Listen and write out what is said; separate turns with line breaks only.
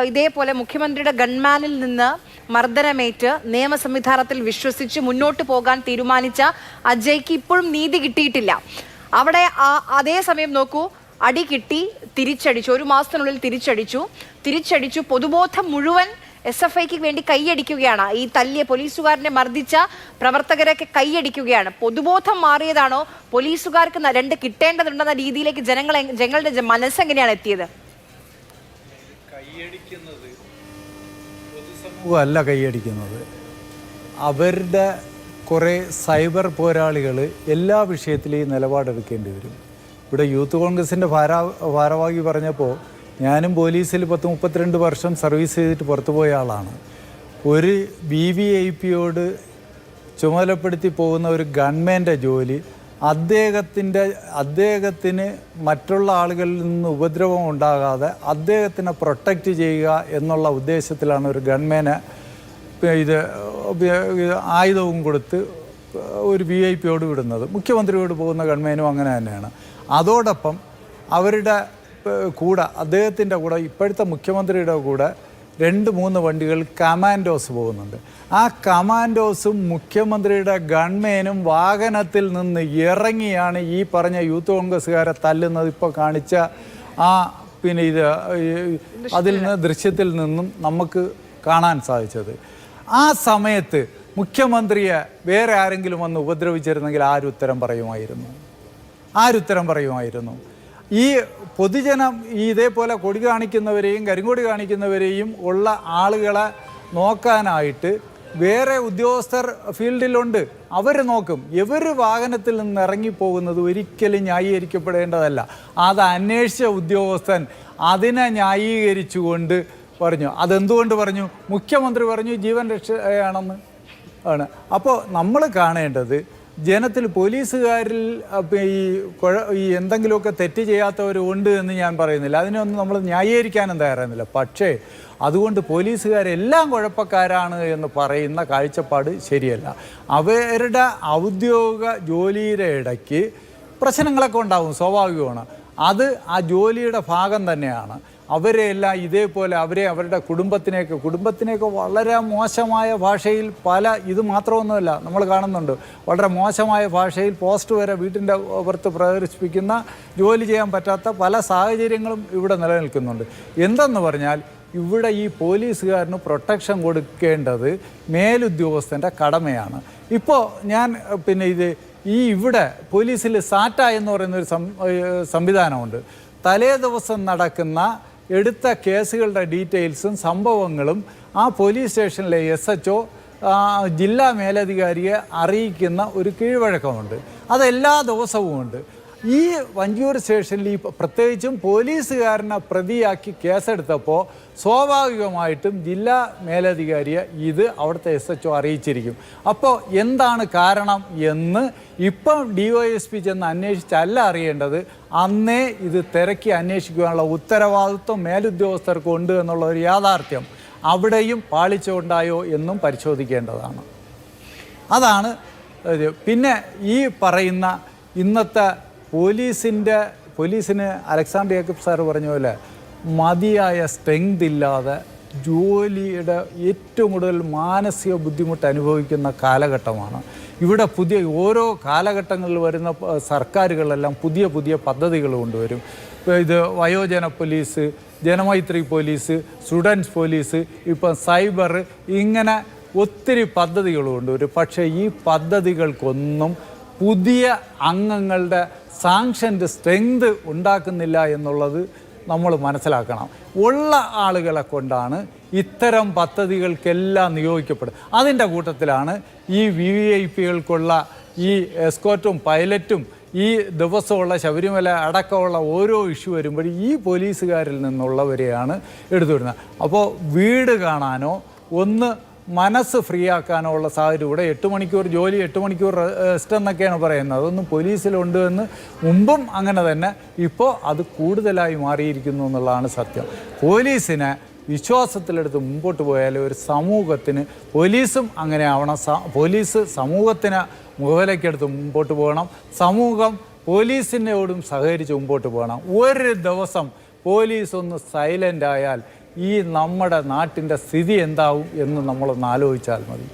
ഇതേപോലെ മുഖ്യമന്ത്രിയുടെ ഗൺമാനിൽ നിന്ന് മർദ്ദനമേറ്റ് നിയമ സംവിധാനത്തിൽ വിശ്വസിച്ച് മുന്നോട്ട് പോകാൻ തീരുമാനിച്ച അജയ്ക്ക് ഇപ്പോഴും നീതി കിട്ടിയിട്ടില്ല. അവിടെ അതേസമയം നോക്കൂ, അടി കിട്ടി, തിരിച്ചടിച്ചു, 1 മാസത്തിനുള്ളിൽ തിരിച്ചടിച്ചു. പൊതുബോധം മുഴുവൻ SFIക്ക് വേണ്ടി കൈയടിക്കുകയാണ്. ഈ തല്ലിയ പോലീസുകാരനെ മർദ്ദിച്ച പ്രവർത്തകരൊക്കെ കൈയടിക്കുകയാണ്. പൊതുബോധം മാറിയതാണോ, പോലീസുകാർക്ക് 2 കിട്ടേണ്ടതുണ്ടെന്ന രീതിയിലേക്ക് ജനങ്ങളുടെ മനസ്സെങ്ങനെയാണ് എത്തിയത്?
അല്ല കൈയടിക്കുന്നത്, അവരുടെ കുറേ സൈബർ പോരാളികൾ എല്ലാ വിഷയത്തിലും നിലപാടെടുക്കേണ്ടി വരും. ഇവിടെ യൂത്ത് കോൺഗ്രസിൻ്റെ ഭാരവാഹി പറഞ്ഞപ്പോൾ, ഞാനും പോലീസിൽ 32 വർഷം സർവീസ് ചെയ്തിട്ട് പുറത്തു പോയ ആളാണ്. ഒരു VVIPയോട് ചുമതലപ്പെടുത്തി പോകുന്ന ഒരു ഗവൺമെൻറ് ജോലി അദ്ദേഹത്തിന് മറ്റുള്ള ആളുകളിൽ നിന്ന് ഉപദ്രവം ഉണ്ടാകാതെ അദ്ദേഹത്തിനെ പ്രൊട്ടക്റ്റ് ചെയ്യുക എന്നുള്ള ഉദ്ദേശത്തിലാണ് ഒരു ഗവൺമെൻറ് ആയുധവും കൊടുത്ത് ഒരു VIPയോട് വിടുന്നത്. മുഖ്യമന്ത്രിയോട് പോകുന്ന ഗവൺമെൻറ്റും അങ്ങനെ തന്നെയാണ്. അതോടൊപ്പം അവരുടെ കൂടെ, അദ്ദേഹത്തിൻ്റെ കൂടെ, ഇപ്പോഴത്തെ മുഖ്യമന്ത്രിയുടെ കൂടെ 2-3 വണ്ടികൾ കമാൻഡോസ് പോകുന്നുണ്ട്. ആ കമാൻഡോസും മുഖ്യമന്ത്രിയുടെ ഗൺമേനും വാഹനത്തിൽ നിന്ന് ഇറങ്ങിയാണ് ഈ പറഞ്ഞ യൂത്ത് കോൺഗ്രസ്സുകാരെ തല്ലുന്നത്. ഇപ്പോൾ കാണിച്ച അതിൽ നിന്ന് ദൃശ്യത്തിൽ നിന്നും നമുക്ക് കാണാൻ സാധിച്ചത്. ആ സമയത്ത് മുഖ്യമന്ത്രിയെ വേറെ ആരെങ്കിലും വന്ന് ഉപദ്രവിച്ചിരുന്നെങ്കിൽ ആരുത്തരം പറയുമായിരുന്നു? ഈ പൊതുജനം ഇതേപോലെ കൊടി കാണിക്കുന്നവരെയും കരിങ്കൊടി കാണിക്കുന്നവരെയും ഉള്ള ആളുകളെ നോക്കാനായിട്ട് വേറെ ഉദ്യോഗസ്ഥർ ഫീൽഡിലുണ്ട്. അവർ നോക്കും. ഇവർ വാഹനത്തിൽ നിന്ന് ഇറങ്ങിപ്പോകുന്നത് ഒരിക്കലും ന്യായീകരിക്കപ്പെടേണ്ടതല്ല. അത് അന്വേഷിച്ച ഉദ്യോഗസ്ഥൻ അതിനെ ന്യായീകരിച്ചുകൊണ്ട് പറഞ്ഞു. അതെന്തുകൊണ്ട് പറഞ്ഞു? മുഖ്യമന്ത്രി പറഞ്ഞു ജീവൻ രക്ഷയാണെന്ന് ആണ്. അപ്പോൾ നമ്മൾ കാണേണ്ടത്, ജനത്തിൽ പോലീസുകാരിൽ ഈ എന്തെങ്കിലുമൊക്കെ തെറ്റ് ചെയ്യാത്തവരുണ്ട് എന്ന് ഞാൻ പറയുന്നില്ല, അതിനൊന്നും നമ്മൾ ന്യായീകരിക്കാനും തയ്യാറാകുന്നില്ല. പക്ഷേ അതുകൊണ്ട് പോലീസുകാരെല്ലാം കുഴപ്പക്കാരാണ് എന്ന് പറയുന്ന കാഴ്ചപ്പാട് ശരിയല്ല. അവരുടെ ഔദ്യോഗിക ജോലിയുടെ ഇടയ്ക്ക് പ്രശ്നങ്ങളൊക്കെ ഉണ്ടാകും, സ്വാഭാവികമാണ്. അത് ആ ജോലിയുടെ ഭാഗം തന്നെയാണ്. അവരെല്ലാം ഇതേപോലെ അവരുടെ കുടുംബത്തിനെയൊക്കെ വളരെ മോശമായ ഭാഷയിൽ ഇത് മാത്രമൊന്നുമല്ല, നമ്മൾ കാണുന്നുണ്ട്, വളരെ മോശമായ ഭാഷയിൽ പോസ്റ്റ് വരെ വീട്ടിൻ്റെ പുറത്ത് പ്രദർശിപ്പിക്കുന്ന, ജോലി ചെയ്യാൻ പറ്റാത്ത പല സാഹചര്യങ്ങളും ഇവിടെ നിലനിൽക്കുന്നുണ്ട്. എന്തെന്ന് പറഞ്ഞാൽ, ഇവിടെ ഈ പോലീസുകാരന് പ്രൊട്ടക്ഷൻ കൊടുക്കേണ്ടത് മേലുദ്യോഗസ്ഥൻ്റെ കടമയാണ്. ഇപ്പോൾ ഞാൻ ഇവിടെ പോലീസിൽ സാറ്റ എന്ന് പറയുന്നൊരു സംവിധാനമുണ്ട്. തലേ ദിവസം നടക്കുന്ന എടുത്ത കേസുകളുടെ ഡീറ്റെയിൽസും സംഭവങ്ങളും ആ പോലീസ് സ്റ്റേഷനിലെ SHO ജില്ലാ മേലധികാരിയെ അറിയിക്കുന്ന ഒരു കീഴ്വഴക്കമുണ്ട്. അതെല്ലാ ദിവസവും ഉണ്ട്. ഈ വഞ്ചിയൂർ സ്റ്റേഷനിൽ പ്രത്യേകിച്ചും പോലീസുകാരനെ പ്രതിയാക്കി കേസെടുത്തപ്പോൾ സ്വാഭാവികമായിട്ടും ജില്ലാ മേലധികാരിയെ ഇത് അവിടുത്തെ SHO അറിയിച്ചിരിക്കും. അപ്പോൾ എന്താണ് കാരണം എന്ന് ഇപ്പം DYSP ചെന്ന് അന്വേഷിച്ചല്ല അറിയേണ്ടത്, അന്നേ ഇത് തിരക്കി അന്വേഷിക്കുവാനുള്ള ഉത്തരവാദിത്വം മേലുദ്യോഗസ്ഥർക്ക് ഉണ്ട് എന്നുള്ള ഒരു യാഥാർത്ഥ്യം അവിടെയും പാളിച്ചുണ്ടായോ എന്നും പരിശോധിക്കേണ്ടതാണ്. അതാണ്. പിന്നെ ഈ പറയുന്ന ഇന്നത്തെ പോലീസിന് അലക്സാണ്ടർ ജേക്കബ് സാർ പറഞ്ഞ പോലെ മതിയായ സ്ട്രെങ്ത് ഇല്ലാതെ ജോലിയുടെ ഏറ്റവും കൂടുതൽ മാനസിക ബുദ്ധിമുട്ട് അനുഭവിക്കുന്ന കാലഘട്ടമാണ്. ഇവിടെ ഓരോ കാലഘട്ടങ്ങളിൽ വരുന്ന സർക്കാരുകളെല്ലാം പുതിയ പദ്ധതികൾ കൊണ്ടുവരും. ഇത് വയോജന police, Janamaithri police, students police, ഇപ്പം സൈബർ, ഇങ്ങനെ ഒത്തിരി പദ്ധതികൾ കൊണ്ടുവരും. പക്ഷേ ഈ പദ്ധതികൾക്കൊന്നും പുതിയ അംഗങ്ങളുടെ സാങ്ഷൻ്റെ സ്ട്രെങ്ത് ഉണ്ടാക്കുന്നില്ല എന്നുള്ളത് നമ്മൾ മനസ്സിലാക്കണം. ഉള്ള ആളുകളെ കൊണ്ടാണ് ഇത്തരം പദ്ധതികൾക്കെല്ലാം നിയോഗിക്കപ്പെടുന്നത്. അതിൻ്റെ കൂട്ടത്തിലാണ് ഈ VVIPകൾക്കുള്ള ഈ എസ്കോർട്ടും പൈലറ്റും ഈ ദിവസമുള്ള ശബരിമല അടക്കമുള്ള ഓരോ ഇഷ്യൂ വരുമ്പോഴും ഈ പോലീസുകാരിൽ നിന്നുള്ളവരെയാണ് എടുത്തുവിടുന്നത്. അപ്പോൾ വീട് കാണാനോ മനസ്സ് ഫ്രീ ആക്കാനോ ഉള്ള സാഹചര്യം ഇവിടെ 8 മണിക്കൂർ ജോലി, 8 മണിക്കൂർ റെസ്റ്റ് എന്നൊക്കെയാണ് പറയുന്നത്. അതൊന്നും പോലീസിലുണ്ട് എന്ന് മുമ്പും അങ്ങനെ തന്നെ, ഇപ്പോൾ അത് കൂടുതലായി മാറിയിരിക്കുന്നു എന്നുള്ളതാണ് സത്യം. പോലീസിനെ വിശ്വാസത്തിലെടുത്ത് മുമ്പോട്ട് പോയാൽ ഒരു സമൂഹത്തിന്, പോലീസും അങ്ങനെ ആവണം, പോലീസ് സമൂഹത്തിന് മുഖവിലക്കെടുത്ത് മുമ്പോട്ട് പോകണം, സമൂഹം പോലീസിനോടും സഹകരിച്ച് മുമ്പോട്ട് പോകണം. ഒരു ദിവസം പോലീസ് ഒന്ന് സൈലൻ്റ് ആയാൽ ഈ നമ്മുടെ നാട്ടിൻ്റെ സ്ഥിതി എന്താവും എന്ന് നമ്മളൊന്ന് ആലോചിച്ചാൽ മതി.